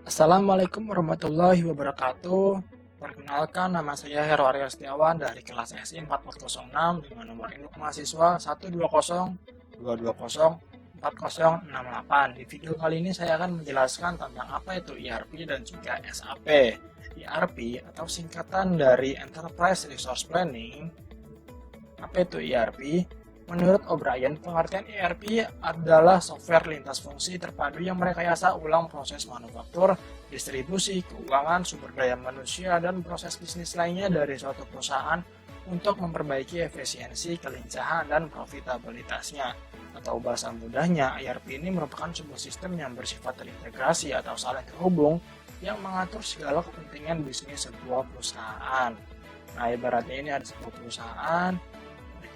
Assalamualaikum warahmatullahi wabarakatuh. Perkenalkan, nama saya Heru Arya Setiawan dari kelas SI 4406 dengan nomor induk mahasiswa 12020404068. Di video kali ini saya akan menjelaskan tentang apa itu ERP dan juga SAP. ERP atau singkatan dari Enterprise Resource Planning. Apa itu ERP? Menurut O'Brien, pengertian ERP adalah software lintas fungsi terpadu yang merekayasa ulang proses manufaktur, distribusi, keuangan, sumber daya manusia, dan proses bisnis lainnya dari suatu perusahaan untuk memperbaiki efisiensi, kelincahan, dan profitabilitasnya. Atau bahasa mudahnya, ERP ini merupakan sebuah sistem yang bersifat terintegrasi atau saling terhubung yang mengatur segala kepentingan bisnis sebuah perusahaan. Nah, ibaratnya ini ada sebuah perusahaan,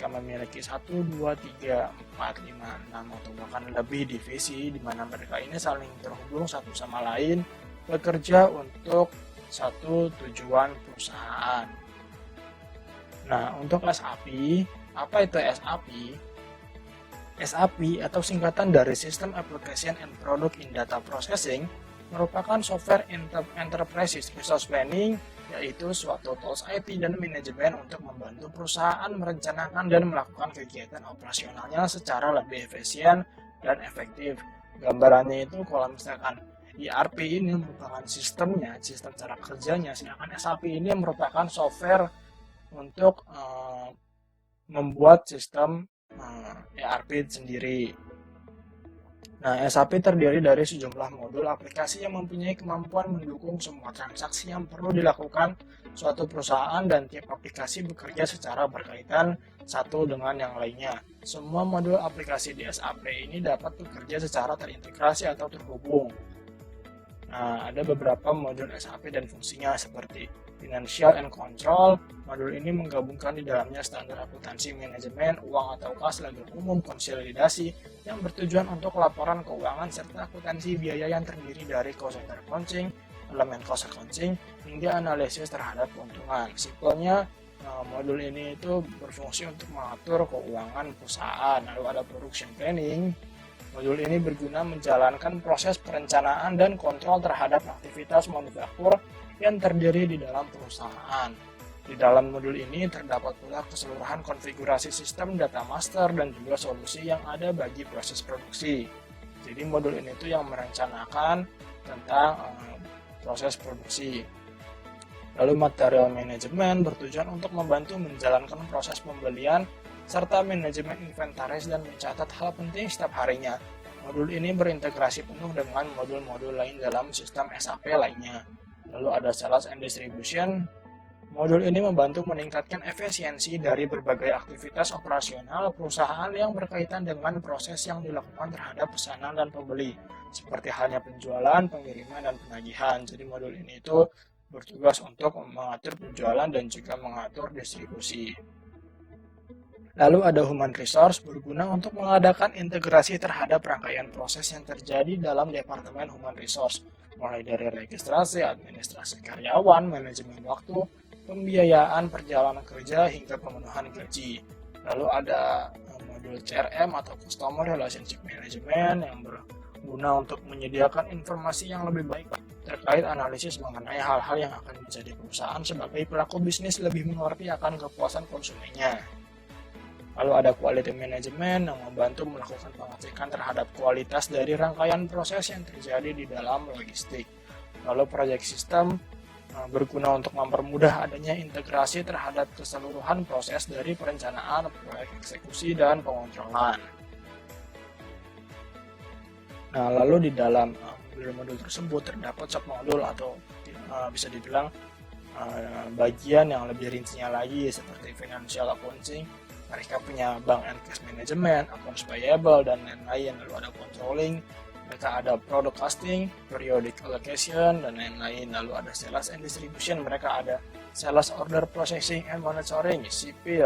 mereka memiliki 1, 2, 3, 4, 5, 6 atau bahkan lebih divisi di mana mereka ini saling terhubung satu sama lain bekerja untuk satu tujuan perusahaan. Nah, untuk SAP, apa itu SAP? SAP atau singkatan dari System Application and Product in Data Processing merupakan software Enterprise Resource Planning, yaitu suatu tools IT dan manajemen untuk membantu perusahaan merencanakan dan melakukan kegiatan operasionalnya secara lebih efisien dan efektif. Gambarannya itu kalau misalkan ERP ini merupakan sistemnya, sistem cara kerjanya, sedangkan SAP ini merupakan software untuk membuat sistem ERP sendiri. Nah, SAP terdiri dari sejumlah modul aplikasi yang mempunyai kemampuan mendukung semua transaksi yang perlu dilakukan suatu perusahaan, dan tiap aplikasi bekerja secara berkaitan satu dengan yang lainnya. Semua modul aplikasi di SAP ini dapat bekerja secara terintegrasi atau terhubung. Nah, ada beberapa modul SAP dan fungsinya seperti Financial and Control. Modul ini menggabungkan di dalamnya standar akuntansi manajemen, uang atau kas, laba umum, konsolidasi yang bertujuan untuk laporan keuangan serta akuntansi biaya yang terdiri dari cost center accounting, elemen cost accounting, hingga analisis terhadap keuntungan. Simpelnya, modul ini itu berfungsi untuk mengatur keuangan perusahaan. Lalu ada production planning. Modul ini berguna menjalankan proses perencanaan dan kontrol terhadap aktivitas manufaktur yang terdiri di dalam perusahaan. Di dalam modul ini terdapat pula keseluruhan konfigurasi sistem data master dan juga solusi yang ada bagi proses produksi. Jadi modul ini tuh yang merencanakan tentang proses produksi. Lalu material manajemen bertujuan untuk membantu menjalankan proses pembelian serta manajemen inventaris dan mencatat hal penting setiap harinya. Modul ini berintegrasi penuh dengan modul-modul lain dalam sistem SAP lainnya. Lalu ada Sales and Distribution. Modul ini membantu meningkatkan efisiensi dari berbagai aktivitas operasional perusahaan yang berkaitan dengan proses yang dilakukan terhadap pesanan dan pembeli, seperti halnya penjualan, pengiriman, dan penagihan. Jadi modul ini itu bertugas untuk mengatur penjualan dan juga mengatur distribusi. Lalu ada Human Resource, berguna untuk mengadakan integrasi terhadap rangkaian proses yang terjadi dalam Departemen Human Resource, mulai dari registrasi, administrasi karyawan, manajemen waktu, pembiayaan perjalanan kerja, hingga pemenuhan gaji. Lalu ada modul CRM atau Customer Relationship Management yang berguna untuk menyediakan informasi yang lebih baik terkait analisis mengenai hal-hal yang akan menjadi perusahaan sebagai pelaku bisnis lebih mengerti akan kepuasan konsumennya. Lalu ada Quality Management yang membantu melakukan pengecekan terhadap kualitas dari rangkaian proses yang terjadi di dalam logistik. Lalu Project System berguna untuk mempermudah adanya integrasi terhadap keseluruhan proses dari perencanaan, proyek eksekusi, dan pengontrolan. Nah, lalu di dalam modul-modul tersebut terdapat submodul atau bisa dibilang bagian yang lebih rincinya lagi seperti Financial Accounting. Mereka punya Bank and Cash Management, Accounts Payable, dan lain-lain. Lalu ada Controlling, mereka ada Product Costing, Periodic Allocation, dan lain-lain. Lalu ada Sales and Distribution, mereka ada Sales Order Processing and Monitoring, CP,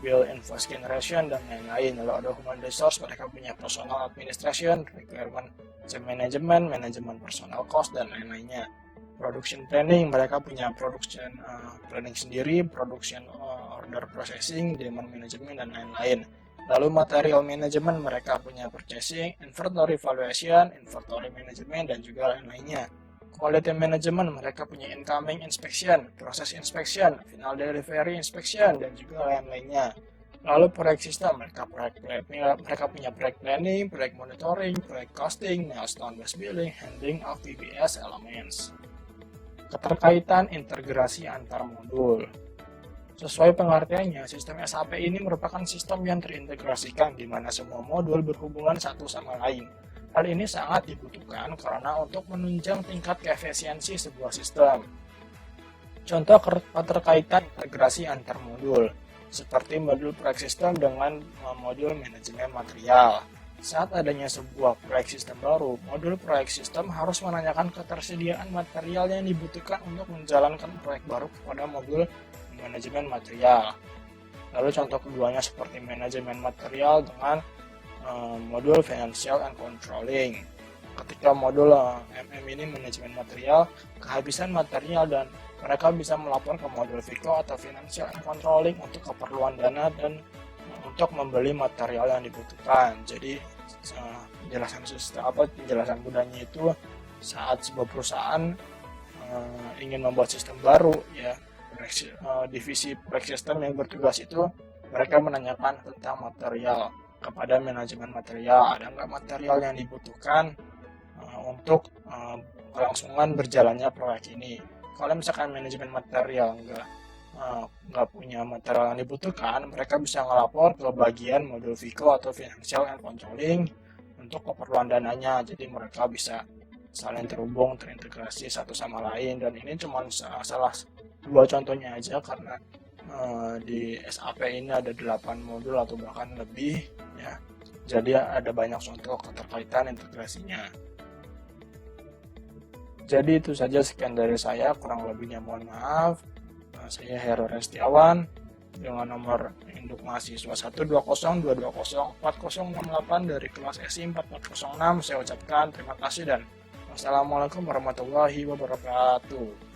Bill Invoice Generation, dan lain-lain. Lalu ada Human Resource, mereka punya Personal Administration, Requirement Management, Manajemen Personal Cost, dan lain-lainnya. Production Planning, mereka punya Production Planning sendiri, Production Order Processing, Demand Management, dan lain-lain. Lalu Material Management, mereka punya Purchasing, Inventory Valuation, Inventory Management, dan juga lain-lainnya. Quality management, mereka punya incoming inspection, process inspection, final delivery inspection, dan juga lain-lainnya. Lalu proyek sistem, mereka punya proyek planning, proyek monitoring, proyek costing, milestone-based billing, handling of PBS elements. Keterkaitan integrasi antar modul. Sesuai pengertiannya, sistem SAP ini merupakan sistem yang terintegrasikan di mana semua modul berhubungan satu sama lain. Hal ini sangat dibutuhkan karena untuk menunjang tingkat keefisiensi sebuah sistem. Contoh keterkaitan integrasi antar modul, seperti modul proyek sistem dengan modul manajemen material. Saat adanya sebuah proyek sistem baru, modul proyek sistem harus menanyakan ketersediaan material yang dibutuhkan untuk menjalankan proyek baru kepada modul manajemen material. Lalu contoh keduanya seperti manajemen material dengan modul financial and controlling. Ketika modul MM ini manajemen material, kehabisan material dan mereka bisa melapor ke modul FICO atau financial and controlling untuk keperluan dana dan untuk membeli material yang dibutuhkan. Jadi penjelasan mudahnya itu saat sebuah perusahaan ingin membuat sistem baru, ya divisi proyek sistem yang bertugas itu mereka menanyakan tentang material kepada manajemen material, ada nggak material yang dibutuhkan untuk kelangsungan berjalannya proyek ini. Kalau misalkan manajemen material nggak punya material yang dibutuhkan, mereka bisa ngelapor ke bagian modul FICO atau financial and controlling untuk keperluan dananya. Jadi mereka bisa saling terhubung, terintegrasi satu sama lain. Dan ini cuma salah dua contohnya aja karena di SAP ini ada 8 modul atau bahkan lebih, ya. Jadi ada banyak contoh keterkaitan integrasinya. Jadi itu saja, sekian dari saya, kurang lebihnya mohon maaf. Saya Heru Restiawan dengan nomor induk mahasiswa 12022040068 dari kelas SI 4406. Saya ucapkan terima kasih dan wassalamualaikum warahmatullahi wabarakatuh.